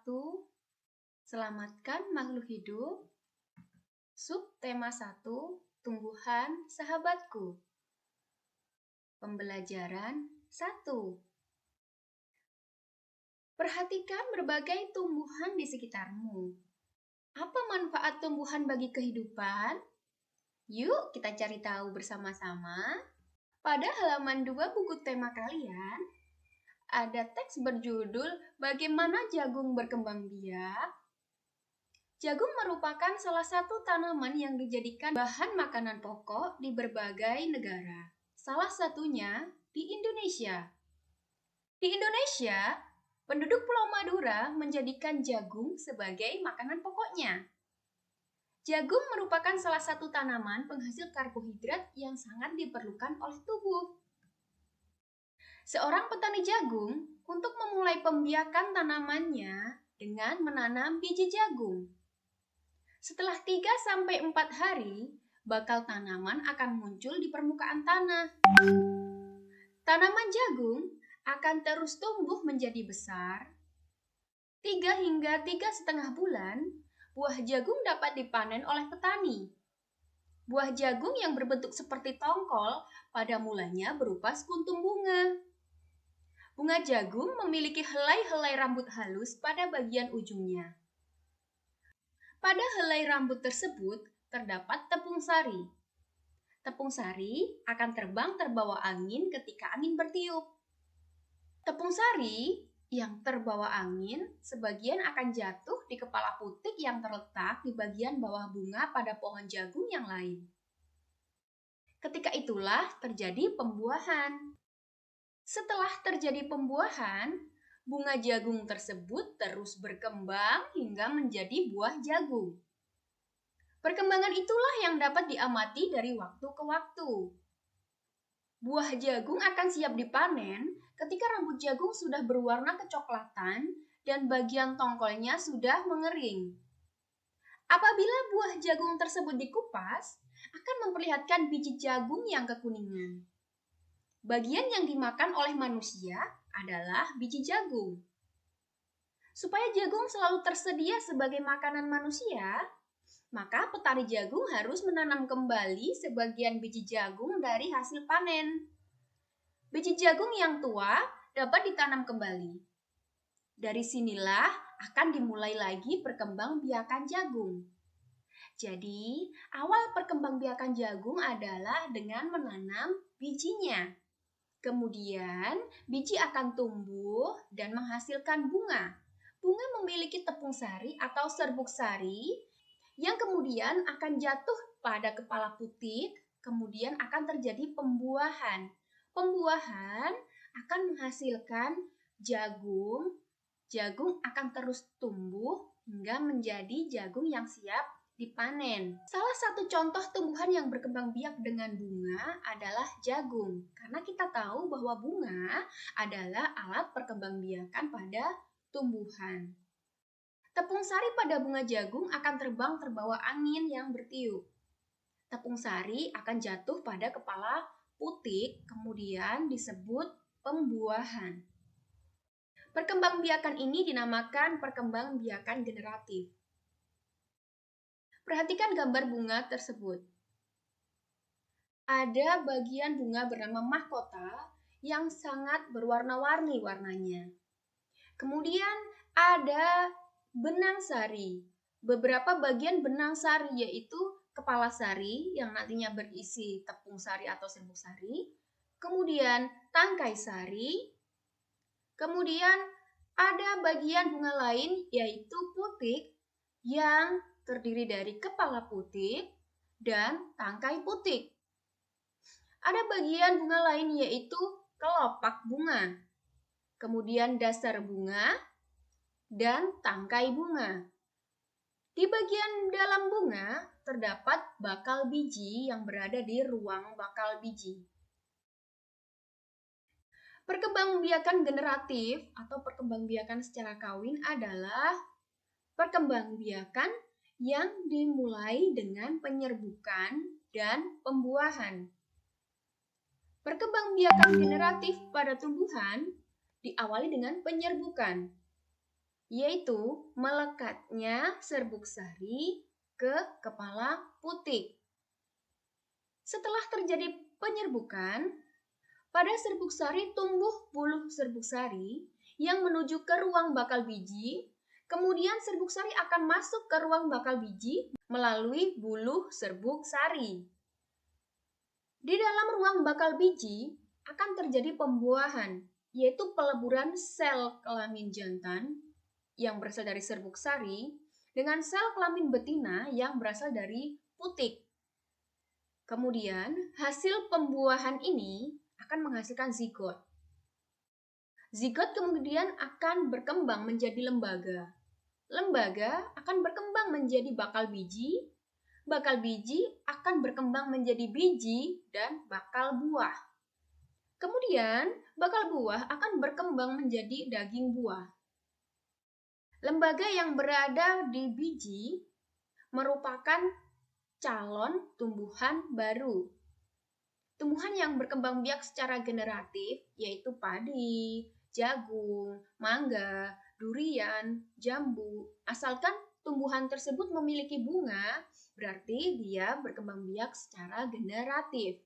1. Selamatkan makhluk hidup. Subtema 1. Tumbuhan sahabatku. Pembelajaran 1. Perhatikan berbagai tumbuhan di sekitarmu. Apa manfaat tumbuhan bagi kehidupan? Yuk kita cari tahu bersama-sama. Pada halaman 2 buku tema kalian, ada teks berjudul Bagaimana Jagung Berkembang Biak. Jagung merupakan salah satu tanaman yang dijadikan bahan makanan pokok di berbagai negara. Salah satunya di Indonesia. Di Indonesia, penduduk Pulau Madura menjadikan jagung sebagai makanan pokoknya. Jagung merupakan salah satu tanaman penghasil karbohidrat yang sangat diperlukan oleh tubuh. Seorang petani jagung untuk memulai pembiakan tanamannya dengan menanam biji jagung. Setelah 3-4 hari, bakal tanaman akan muncul di permukaan tanah. Tanaman jagung akan terus tumbuh menjadi besar. 3 hingga 3,5 bulan, buah jagung dapat dipanen oleh petani. Buah jagung yang berbentuk seperti tongkol pada mulanya berupa sekuntum bunga. Bunga jagung memiliki helai-helai rambut halus pada bagian ujungnya. Pada helai rambut tersebut terdapat tepung sari. Tepung sari akan terbang terbawa angin ketika angin bertiup. Tepung sari yang terbawa angin sebagian akan jatuh di kepala putik yang terletak di bagian bawah bunga pada pohon jagung yang lain. Ketika itulah terjadi pembuahan. Setelah terjadi pembuahan, bunga jagung tersebut terus berkembang hingga menjadi buah jagung. Perkembangan itulah yang dapat diamati dari waktu ke waktu. Buah jagung akan siap dipanen ketika rambut jagung sudah berwarna kecoklatan dan bagian tongkolnya sudah mengering. Apabila buah jagung tersebut dikupas, akan memperlihatkan biji jagung yang kekuningan. Bagian yang dimakan oleh manusia adalah biji jagung. Supaya jagung selalu tersedia sebagai makanan manusia, maka petani jagung harus menanam kembali sebagian biji jagung dari hasil panen. Biji jagung yang tua dapat ditanam kembali. Dari sinilah akan dimulai lagi perkembangbiakan jagung. Jadi, awal perkembangbiakan jagung adalah dengan menanam bijinya. Kemudian, biji akan tumbuh dan menghasilkan bunga. Bunga memiliki tepung sari atau serbuk sari yang kemudian akan jatuh pada kepala putik, kemudian akan terjadi pembuahan. Pembuahan akan menghasilkan jagung. Jagung akan terus tumbuh hingga menjadi jagung yang siap dipanen. Salah satu contoh tumbuhan yang berkembang biak dengan bunga adalah jagung. Karena kita tahu bahwa bunga adalah alat perkembangbiakan pada tumbuhan. Tepung sari pada bunga jagung akan terbang terbawa angin yang bertiup. Tepung sari akan jatuh pada kepala putik, kemudian disebut pembuahan. Perkembangbiakan ini dinamakan perkembangbiakan generatif. Perhatikan gambar bunga tersebut. Ada bagian bunga bernama mahkota yang sangat berwarna-warni warnanya. Kemudian ada benang sari. Beberapa bagian benang sari yaitu kepala sari yang nantinya berisi tepung sari atau serbuk sari. Kemudian tangkai sari. Kemudian ada bagian bunga lain yaitu putik yang terdiri dari kepala putik dan tangkai putik. Ada bagian bunga lain yaitu kelopak bunga, kemudian dasar bunga, dan tangkai bunga. Di bagian dalam bunga terdapat bakal biji yang berada di ruang bakal biji. Perkembangbiakan generatif atau perkembangbiakan secara kawin adalah perkembangbiakan yang dimulai dengan penyerbukan dan pembuahan. Perkembangbiakan generatif pada tumbuhan diawali dengan penyerbukan. yaitu melekatnya serbuk sari ke kepala putik. Setelah terjadi penyerbukan, pada serbuk sari tumbuh buluh serbuk sari yang menuju ke ruang bakal biji. Kemudian serbuk sari akan masuk ke ruang bakal biji melalui buluh serbuk sari. Di dalam ruang bakal biji akan terjadi pembuahan, yaitu peleburan sel kelamin jantan yang berasal dari serbuk sari dengan sel kelamin betina yang berasal dari putik. Kemudian, hasil pembuahan ini akan menghasilkan zigot. Zigot kemudian akan berkembang menjadi lembaga. Lembaga akan berkembang menjadi bakal biji. Bakal biji akan berkembang menjadi biji dan bakal buah. Kemudian, bakal buah akan berkembang menjadi daging buah. Lembaga yang berada di biji merupakan calon tumbuhan baru. Tumbuhan yang berkembang biak secara generatif yaitu padi, jagung, mangga, durian, jambu. Asalkan tumbuhan tersebut memiliki bunga, berarti dia berkembang biak secara generatif.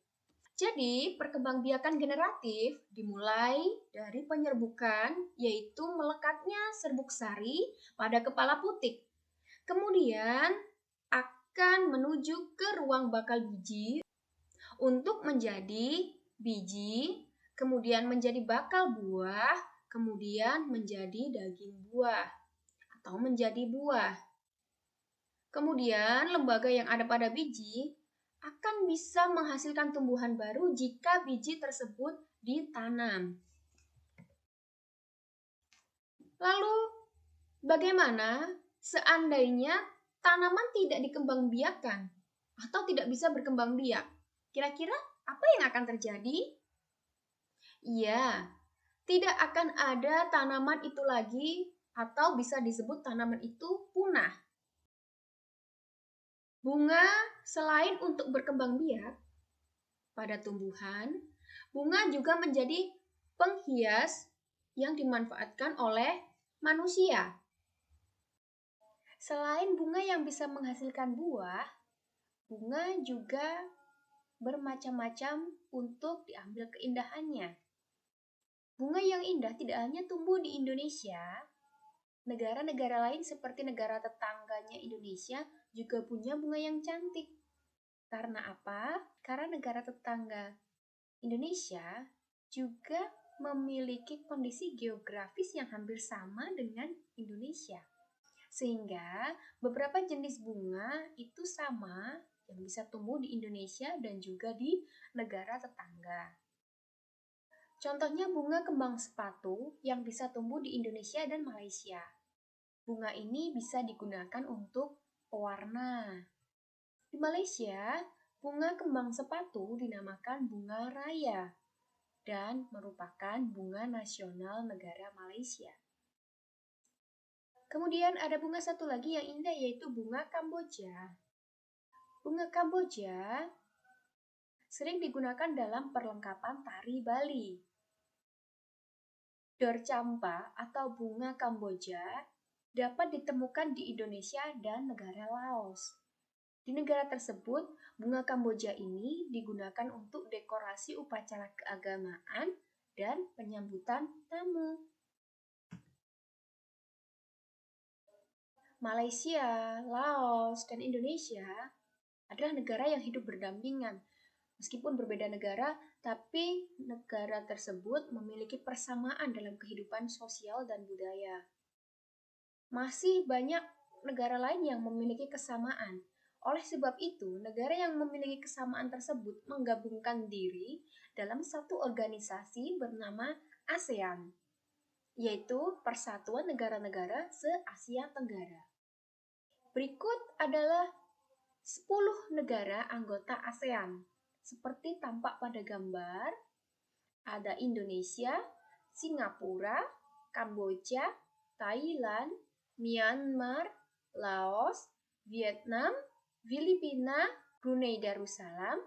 Jadi, perkembangbiakan generatif dimulai dari penyerbukan, yaitu melekatnya serbuk sari pada kepala putik. Kemudian akan menuju ke ruang bakal biji untuk menjadi biji, kemudian menjadi bakal buah, kemudian menjadi daging buah atau menjadi buah. Kemudian lembaga yang ada pada biji akan bisa menghasilkan tumbuhan baru jika biji tersebut ditanam. Lalu, bagaimana seandainya tanaman tidak dikembangbiakkan atau tidak bisa berkembang biak? Kira-kira apa yang akan terjadi? Iya, tidak akan ada tanaman itu lagi atau bisa disebut tanaman itu punah. Bunga selain untuk berkembang biak pada tumbuhan, bunga juga menjadi penghias yang dimanfaatkan oleh manusia. Selain bunga yang bisa menghasilkan buah, bunga juga bermacam-macam untuk diambil keindahannya. Bunga yang indah tidak hanya tumbuh di Indonesia, negara-negara lain seperti negara tetangganya Indonesia juga punya bunga yang cantik. Karena apa? Karena negara tetangga Indonesia juga memiliki kondisi geografis yang hampir sama dengan Indonesia. Sehingga beberapa jenis bunga itu sama yang bisa tumbuh di Indonesia dan juga di negara tetangga. Contohnya bunga kembang sepatu yang bisa tumbuh di Indonesia dan Malaysia. Bunga ini bisa digunakan untuk pewarna. Di Malaysia, bunga kembang sepatu dinamakan bunga raya dan merupakan bunga nasional negara Malaysia. Kemudian ada bunga satu lagi yang indah yaitu bunga Kamboja. Bunga Kamboja sering digunakan dalam perlengkapan tari Bali. Dorcampa atau bunga Kamboja dapat ditemukan di Indonesia dan negara Laos. Di negara tersebut, bunga Kamboja ini digunakan untuk dekorasi upacara keagamaan dan penyambutan tamu. Malaysia, Laos, dan Indonesia adalah negara yang hidup berdampingan. Meskipun berbeda negara, tapi negara tersebut memiliki persamaan dalam kehidupan sosial dan budaya. Masih banyak negara lain yang memiliki kesamaan. Oleh sebab itu, negara yang memiliki kesamaan tersebut menggabungkan diri dalam satu organisasi bernama ASEAN, yaitu Persatuan Negara-Negara se-Asia Tenggara. Berikut adalah 10 negara anggota ASEAN. Seperti tampak pada gambar, ada Indonesia, Singapura, Kamboja, Thailand, Myanmar, Laos, Vietnam, Filipina, Brunei Darussalam,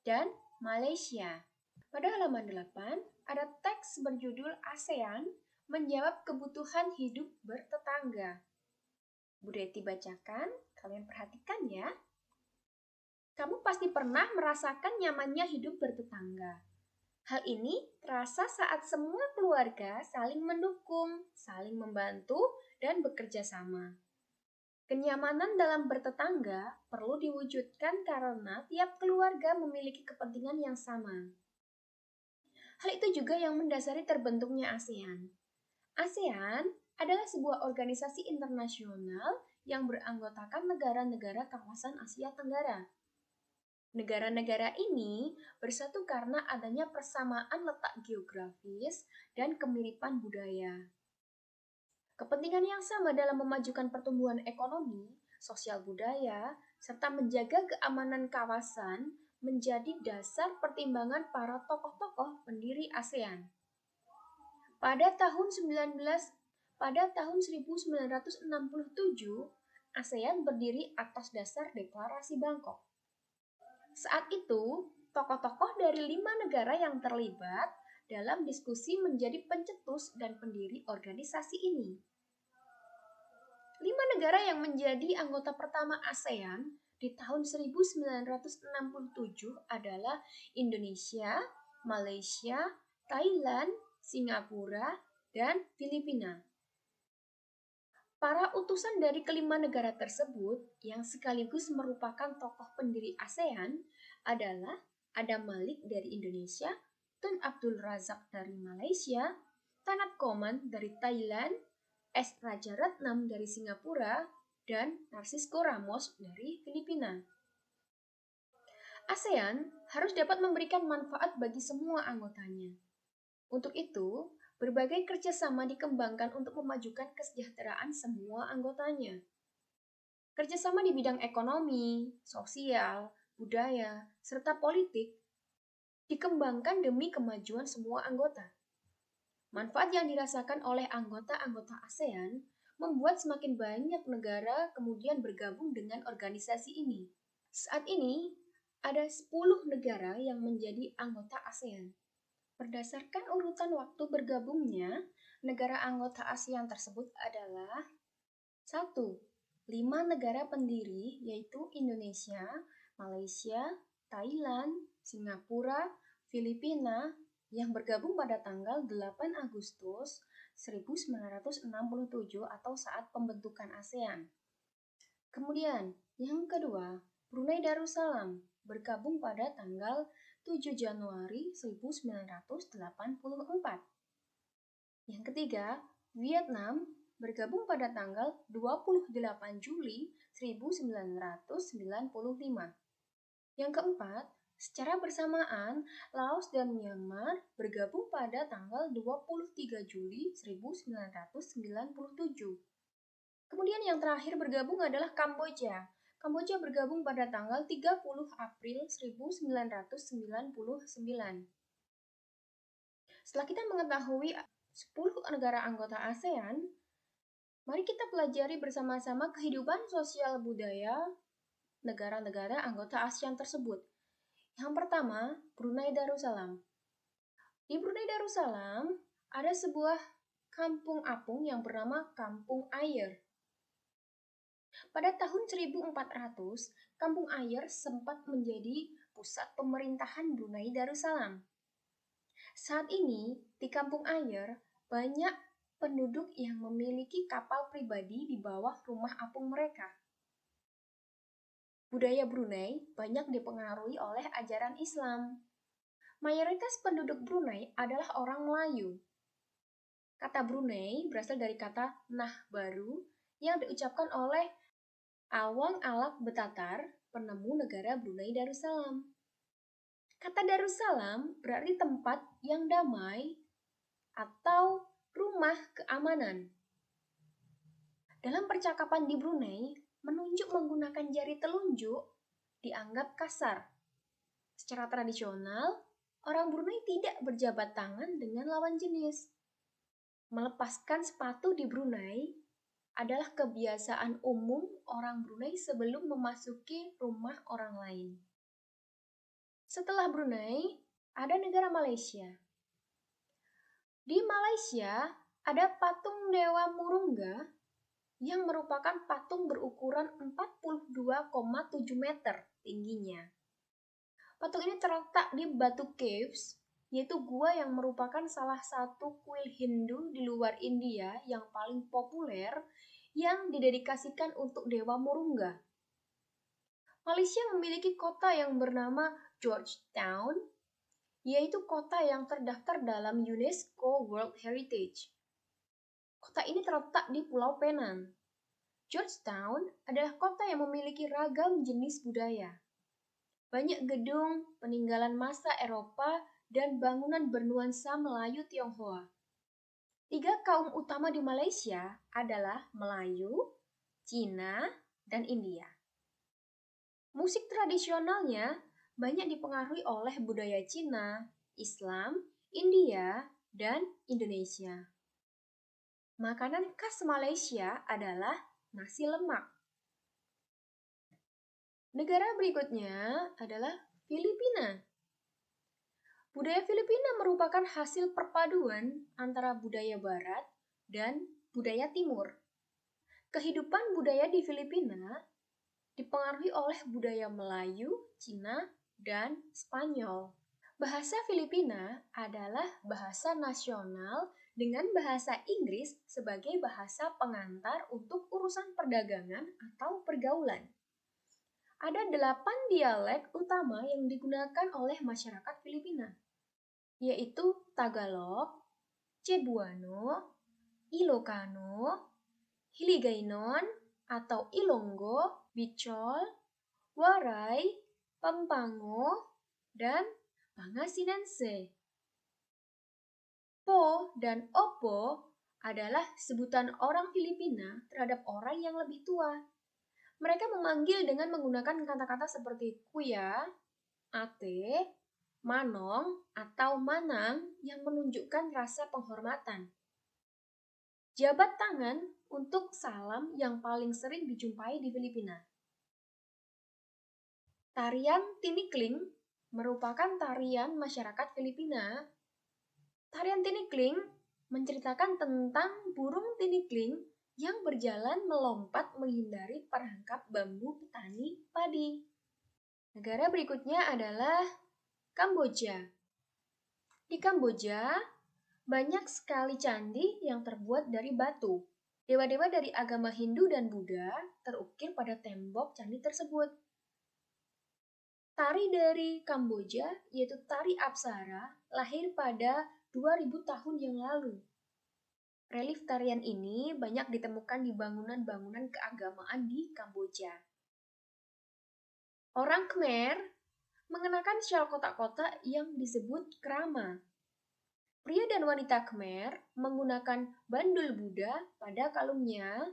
dan Malaysia. Pada halaman 8, ada teks berjudul ASEAN menjawab kebutuhan hidup bertetangga. Bu Deti bacakan, kalian perhatikan ya. Kamu pasti pernah merasakan nyamannya hidup bertetangga. Hal ini terasa saat semua keluarga saling mendukung, saling membantu, dan bekerja sama. Kenyamanan dalam bertetangga perlu diwujudkan karena tiap keluarga memiliki kepentingan yang sama. Hal itu juga yang mendasari terbentuknya ASEAN. ASEAN adalah sebuah organisasi internasional yang beranggotakan negara-negara kawasan Asia Tenggara. Negara-negara ini bersatu karena adanya persamaan letak geografis dan kemiripan budaya. Kepentingan yang sama dalam memajukan pertumbuhan ekonomi, sosial budaya, serta menjaga keamanan kawasan menjadi dasar pertimbangan para tokoh-tokoh pendiri ASEAN. Pada tahun 1967, ASEAN berdiri atas dasar Deklarasi Bangkok. Saat itu, tokoh-tokoh dari 5 negara yang terlibat dalam diskusi menjadi pencetus dan pendiri organisasi ini. 5 negara yang menjadi anggota pertama ASEAN di tahun 1967 adalah Indonesia, Malaysia, Thailand, Singapura, dan Filipina. Para utusan dari kelima negara tersebut yang sekaligus merupakan tokoh pendiri ASEAN adalah Adam Malik dari Indonesia, Tun Abdul Razak dari Malaysia, Tanat Koman dari Thailand, S. Rajaratnam dari Singapura, dan Narcisco Ramos dari Filipina. ASEAN harus dapat memberikan manfaat bagi semua anggotanya. Untuk itu, berbagai kerjasama dikembangkan untuk memajukan kesejahteraan semua anggotanya. Kerjasama di bidang ekonomi, sosial, budaya, serta politik dikembangkan demi kemajuan semua anggota. Manfaat yang dirasakan oleh anggota-anggota ASEAN membuat semakin banyak negara kemudian bergabung dengan organisasi ini. Saat ini, ada 10 negara yang menjadi anggota ASEAN. Berdasarkan urutan waktu bergabungnya, negara anggota ASEAN tersebut adalah 1. 5 negara pendiri yaitu Indonesia, Malaysia, Thailand, Singapura, Filipina yang bergabung pada tanggal 8 Agustus 1967 atau saat pembentukan ASEAN. Kemudian, yang kedua, Brunei Darussalam bergabung pada tanggal 7 Januari 1984. Yang ketiga, Vietnam bergabung pada tanggal 28 Juli 1995. Yang keempat, secara bersamaan, Laos dan Myanmar bergabung pada tanggal 23 Juli 1997. Kemudian yang terakhir bergabung adalah Kamboja. Kamboja bergabung pada tanggal 30 April 1999. Setelah kita mengetahui 10 negara anggota ASEAN, mari kita pelajari bersama-sama kehidupan sosial budaya negara-negara anggota ASEAN tersebut. Yang pertama, Brunei Darussalam. Di Brunei Darussalam ada sebuah kampung apung yang bernama Kampung Ayer. Pada tahun 1400, Kampung Ayer sempat menjadi pusat pemerintahan Brunei Darussalam. Saat ini, di Kampung Ayer, banyak penduduk yang memiliki kapal pribadi di bawah rumah apung mereka. Budaya Brunei banyak dipengaruhi oleh ajaran Islam. Mayoritas penduduk Brunei adalah orang Melayu. Kata Brunei berasal dari kata nah baru yang diucapkan oleh Awang Alak Betatar, penemu negara Brunei Darussalam. Kata Darussalam berarti tempat yang damai atau rumah keamanan. Dalam percakapan di Brunei, menunjuk menggunakan jari telunjuk dianggap kasar. Secara tradisional, orang Brunei tidak berjabat tangan dengan lawan jenis. Melepaskan sepatu di Brunei adalah kebiasaan umum orang Brunei sebelum memasuki rumah orang lain. Setelah Brunei, ada negara Malaysia. Di Malaysia, Ada patung Dewa Murungga yang merupakan patung berukuran 42,7 meter tingginya. Patung ini terletak di Batu Caves, yaitu gua yang merupakan salah satu kuil Hindu di luar India yang paling populer yang didedikasikan untuk Dewa Murungga. Malaysia memiliki kota yang bernama Georgetown, yaitu kota yang terdaftar dalam UNESCO World Heritage. Kota ini terletak di Pulau Penang. Georgetown adalah kota yang memiliki ragam jenis budaya. Banyak gedung, peninggalan masa Eropa, dan bangunan bernuansa Melayu Tionghoa. 3 kaum utama di Malaysia adalah Melayu, Cina, dan India. Musik tradisionalnya banyak dipengaruhi oleh budaya Cina, Islam, India, dan Indonesia. Makanan khas Malaysia adalah nasi lemak. Negara berikutnya adalah Filipina. Budaya Filipina merupakan hasil perpaduan antara budaya Barat dan budaya Timur. Kehidupan budaya di Filipina dipengaruhi oleh budaya Melayu, Cina, dan Spanyol. Bahasa Filipina adalah bahasa nasional dengan bahasa Inggris sebagai bahasa pengantar untuk urusan perdagangan atau pergaulan. Ada 8 dialek utama yang digunakan oleh masyarakat Filipina, yaitu Tagalog, Cebuano, Ilocano, Hiligaynon atau Ilonggo, Bicol, Waray, Pampango, dan Pangasinense. Po dan opo adalah sebutan orang Filipina terhadap orang yang lebih tua. Mereka memanggil dengan menggunakan kata-kata seperti kuya, ate, manong, atau manang yang menunjukkan rasa penghormatan. Jabat tangan untuk salam yang paling sering dijumpai di Filipina. Tarian tinikling merupakan tarian masyarakat Filipina. Tarian tinikling menceritakan tentang burung tinikling yang berjalan melompat menghindari perangkap bambu petani padi. Negara berikutnya adalah Kamboja. Di Kamboja, banyak sekali candi yang terbuat dari batu. Dewa-dewa dari agama Hindu dan Buddha terukir pada tembok candi tersebut. Tari dari Kamboja, yaitu tari Apsara, lahir pada 2000 tahun yang lalu. Relief tarian ini banyak ditemukan di bangunan-bangunan keagamaan di Kamboja. Orang Khmer mengenakan syal kotak-kotak yang disebut krama. Pria dan wanita Khmer menggunakan bandul Buddha pada kalungnya.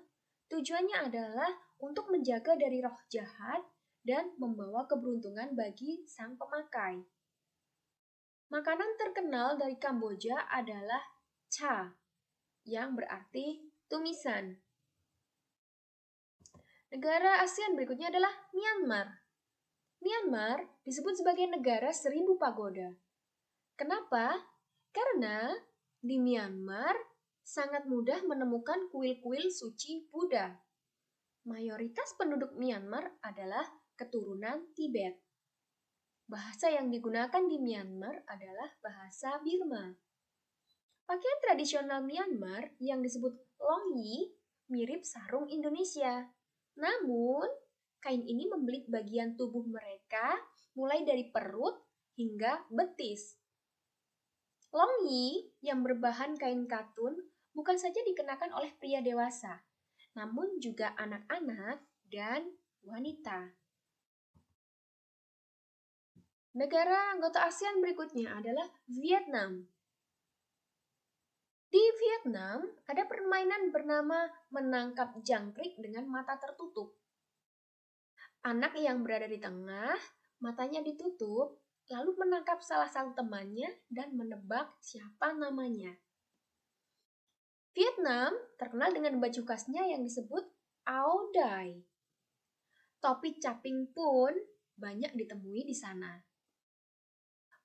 Tujuannya adalah untuk menjaga dari roh jahat dan membawa keberuntungan bagi sang pemakai. Makanan terkenal dari Kamboja adalah cha, yang berarti tumisan. Negara ASEAN berikutnya adalah Myanmar. Myanmar disebut sebagai negara 1000 pagoda. Kenapa? Karena di Myanmar sangat mudah menemukan kuil-kuil suci Buddha. Mayoritas penduduk Myanmar adalah keturunan Tibet. Bahasa yang digunakan di Myanmar adalah bahasa Burma. Pakaian tradisional Myanmar yang disebut longyi mirip sarung Indonesia. Namun, kain ini membelit bagian tubuh mereka mulai dari perut hingga betis. Longyi yang berbahan kain katun bukan saja dikenakan oleh pria dewasa, namun juga anak-anak dan wanita. Negara anggota ASEAN berikutnya adalah Vietnam. Di Vietnam, ada permainan bernama menangkap jangkrik dengan mata tertutup. Anak yang berada di tengah, matanya ditutup, lalu menangkap salah satu temannya dan menebak siapa namanya. Vietnam terkenal dengan baju khasnya yang disebut Áo Dai. Topi caping pun banyak ditemui di sana.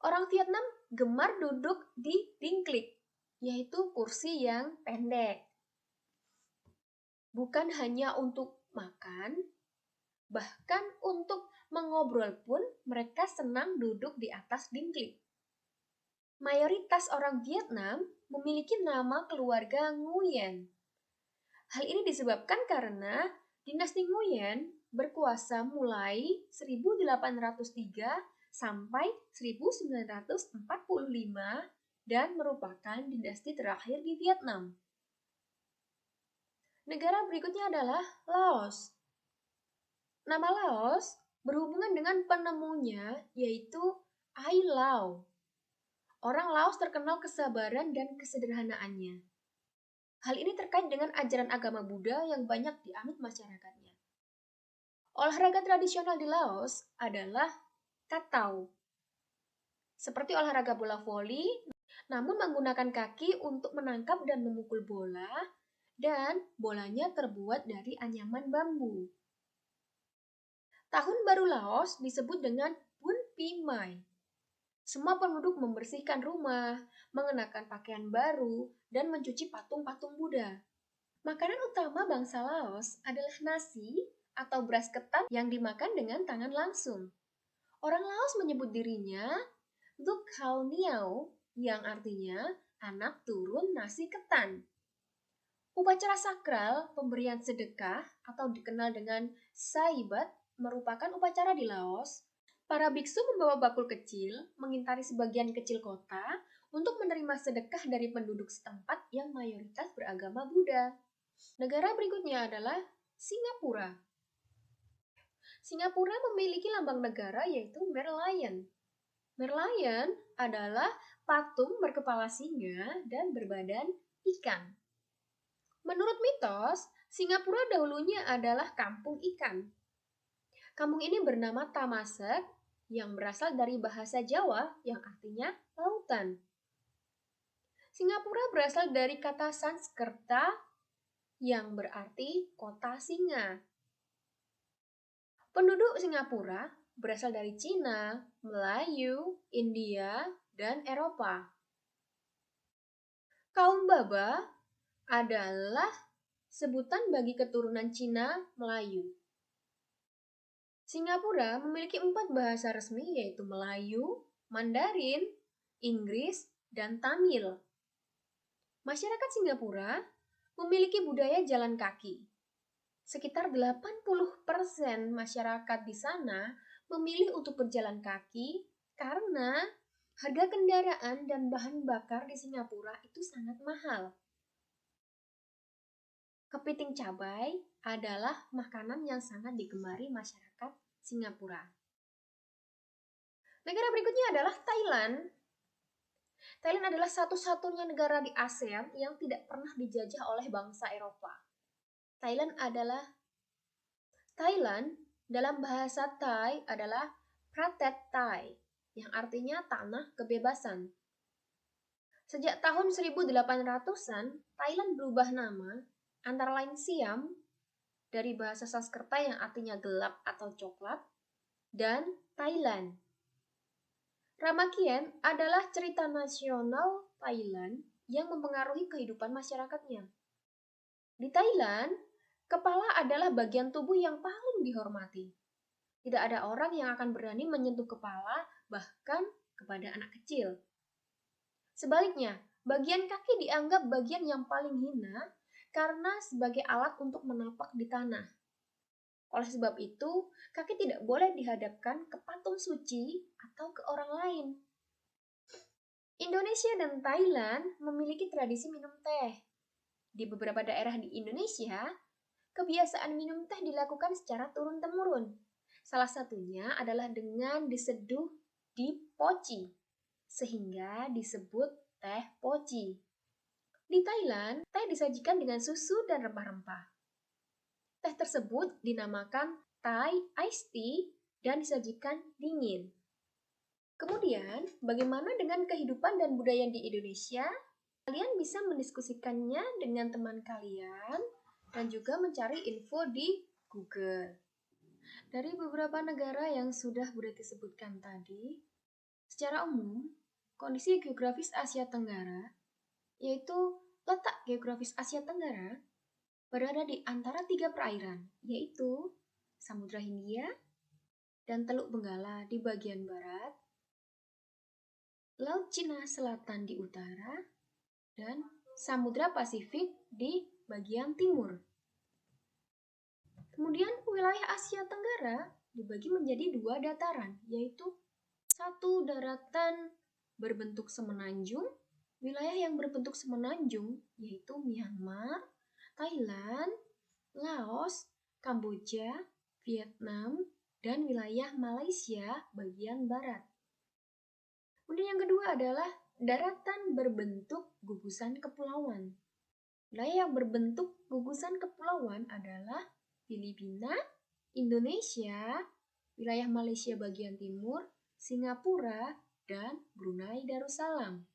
Orang Vietnam gemar duduk di dingklik. yaitu kursi yang pendek. Bukan hanya untuk makan, bahkan untuk mengobrol pun mereka senang duduk di atas dinding. Mayoritas orang Vietnam memiliki nama keluarga Nguyen. Hal ini disebabkan karena dinasti Nguyen berkuasa mulai 1803 sampai 1945 dan merupakan dinasti terakhir di Vietnam. Negara berikutnya adalah Laos. Nama Laos berhubungan dengan penemunya, yaitu Ai Lao. Orang Laos terkenal kesabaran dan kesederhanaannya. Hal ini terkait dengan ajaran agama Buddha yang banyak dianut masyarakatnya. Olahraga tradisional di Laos adalah Katau. Seperti olahraga bola voli, namun menggunakan kaki untuk menangkap dan memukul bola, dan bolanya terbuat dari anyaman bambu. Tahun baru Laos disebut dengan Bun Pi Mai. Semua penduduk membersihkan rumah, mengenakan pakaian baru, dan mencuci patung-patung Buddha. Makanan utama bangsa Laos adalah nasi atau beras ketan yang dimakan dengan tangan langsung. Orang Laos menyebut dirinya Luk Khao Niao, yang artinya anak turun nasi ketan. Upacara sakral pemberian sedekah atau dikenal dengan Saibat merupakan upacara di Laos. Para biksu membawa bakul kecil mengitari sebagian kecil kota untuk menerima sedekah dari penduduk setempat yang mayoritas beragama Buddha. Negara berikutnya adalah Singapura. Singapura memiliki lambang negara yaitu Merlion. Merlion adalah patung berkepala singa dan berbadan ikan. Menurut mitos, Singapura dahulunya adalah kampung ikan. Kampung ini bernama Tamaset yang berasal dari bahasa Jawa yang artinya lautan. Singapura berasal dari kata Sanskerta yang berarti kota singa. Penduduk Singapura berasal dari Cina, Melayu, India, dan Eropa. Kaum Baba adalah sebutan bagi keturunan Cina Melayu. Singapura memiliki 4 bahasa resmi yaitu Melayu, Mandarin, Inggris, dan Tamil. Masyarakat Singapura memiliki budaya jalan kaki. Sekitar 80% masyarakat di sana memilih untuk berjalan kaki karena harga kendaraan dan bahan bakar di Singapura itu sangat mahal. Kepiting cabai adalah makanan yang sangat digemari masyarakat Singapura. Negara berikutnya adalah Thailand. Thailand adalah satu-satunya negara di ASEAN yang tidak pernah dijajah oleh bangsa Eropa. Thailand dalam bahasa Thai adalah Pratet Thai, yang artinya tanah kebebasan. Sejak tahun 1800-an, Thailand berubah nama antara lain Siam dari bahasa Sanskerta yang artinya gelap atau coklat dan Thailand. Ramakien adalah cerita nasional Thailand yang mempengaruhi kehidupan masyarakatnya. Di Thailand, kepala adalah bagian tubuh yang paling dihormati. Tidak ada orang yang akan berani menyentuh kepala, bahkan kepada anak kecil. Sebaliknya, bagian kaki dianggap bagian yang paling hina karena sebagai alat untuk menapak di tanah. Oleh sebab itu, kaki tidak boleh dihadapkan ke patung suci atau ke orang lain. Indonesia dan Thailand memiliki tradisi minum teh. Di beberapa daerah di Indonesia, kebiasaan minum teh dilakukan secara turun-temurun. Salah satunya adalah dengan diseduh di poci, sehingga disebut teh poci. Di Thailand, teh disajikan dengan susu dan rempah-rempah. Teh tersebut dinamakan Thai Iced Tea dan disajikan dingin. Kemudian, bagaimana dengan kehidupan dan budaya di Indonesia? Kalian bisa mendiskusikannya dengan teman kalian dan juga mencari info di Google. Dari beberapa negara yang sudah Budet sebutkan tadi, secara umum, kondisi geografis Asia Tenggara yaitu letak geografis Asia Tenggara berada di antara 3 perairan, yaitu Samudra Hindia dan Teluk Benggala di bagian barat, Laut Cina Selatan di utara, dan Samudra Pasifik di bagian timur. Kemudian wilayah Asia Tenggara dibagi menjadi 2 dataran, yaitu satu daratan berbentuk semenanjung. Wilayah yang berbentuk semenanjung yaitu Myanmar, Thailand, Laos, Kamboja, Vietnam, dan wilayah Malaysia bagian barat. Kemudian yang kedua adalah daratan berbentuk gugusan kepulauan. Wilayah yang berbentuk gugusan kepulauan adalah Filipina, Indonesia, wilayah Malaysia bagian timur, Singapura, dan Brunei Darussalam.